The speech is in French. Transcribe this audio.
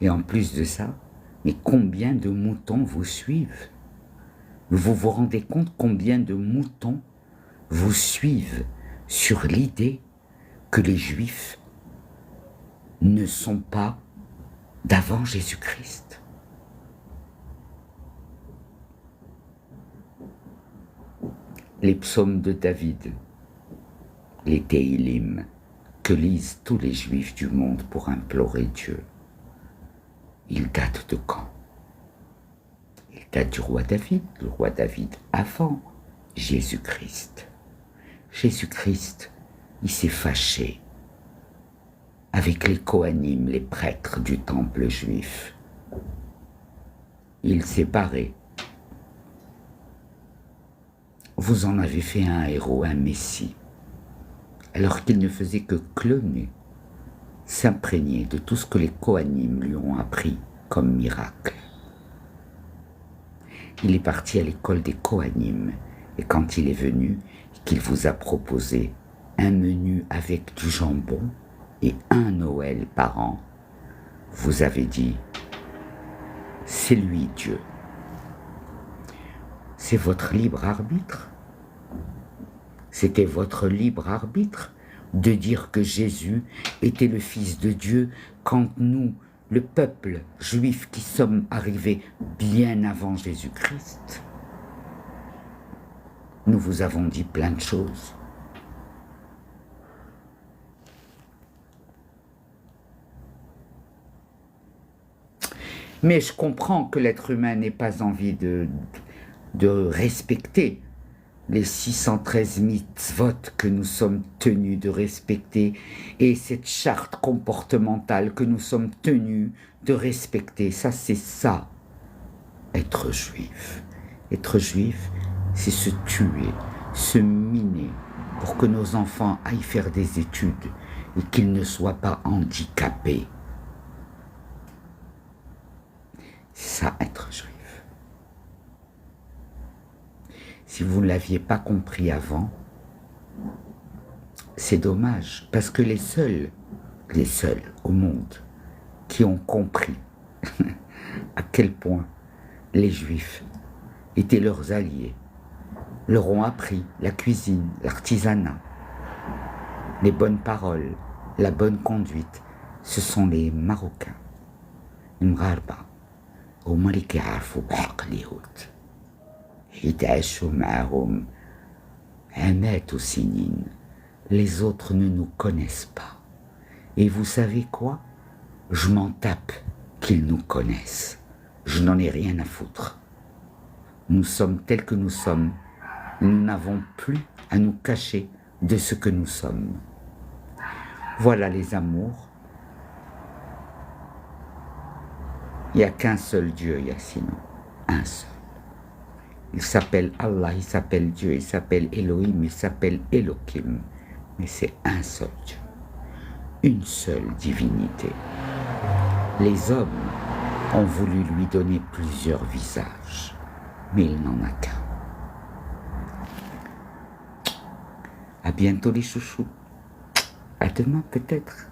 Et en plus de ça, mais combien de moutons vous suivent? Vous vous rendez compte combien de moutons vous suivent sur l'idée que les Juifs ne sont pas d'avant Jésus-Christ? Les psaumes de David, les Téhilim, que lisent tous les Juifs du monde pour implorer Dieu, ils datent de quand? Ils datent du roi David, le roi David avant Jésus-Christ. Jésus-Christ, il s'est fâché avec les Kohanim, les prêtres du temple juif. Il s'est barré. Vous en avez fait un héros, un messie, alors qu'il ne faisait que cloner, s'imprégner de tout ce que les Kohanim lui ont appris comme miracle. Il est parti à l'école des Kohanim, et quand il est venu, qu'il vous a proposé un menu avec du jambon et un Noël par an, vous avez dit, c'est lui Dieu. C'est votre libre arbitre. C'était votre libre arbitre de dire que Jésus était le Fils de Dieu quand nous, le peuple juif qui sommes arrivés bien avant Jésus-Christ, nous vous avons dit plein de choses. Mais je comprends que l'être humain n'ait pas envie de respecter les 613 mitzvot que nous sommes tenus de respecter et cette charte comportementale que nous sommes tenus de respecter. Ça, c'est ça, être juif. Être juif, c'est se tuer, se miner pour que nos enfants aillent faire des études et qu'ils ne soient pas handicapés. C'est ça, être juif. Si vous ne l'aviez pas compris avant, c'est dommage, parce que les seuls au monde qui ont compris à quel point les Juifs étaient leurs alliés, leur ont appris la cuisine, l'artisanat, les bonnes paroles, la bonne conduite, ce sont les Marocains, les Mgharba, هما اللي كيعرفوا بحق اليهود حيت عاشوا معاهم عامات وسنين. Les autres ne nous connaissent pas. Et vous savez quoi? Je m'en tape qu'ils nous connaissent. Je n'en ai rien à foutre. Nous sommes tels que nous sommes. Nous n'avons plus à nous cacher de ce que nous sommes. Voilà les amours. Il n'y a qu'un seul Dieu, Yassine. Un seul. Il s'appelle Allah, il s'appelle Dieu, il s'appelle Elohim, il s'appelle Elohim. Mais c'est un seul Dieu. Une seule divinité. Les hommes ont voulu lui donner plusieurs visages, mais il n'en a qu'un. À bientôt les chouchous. À demain peut-être.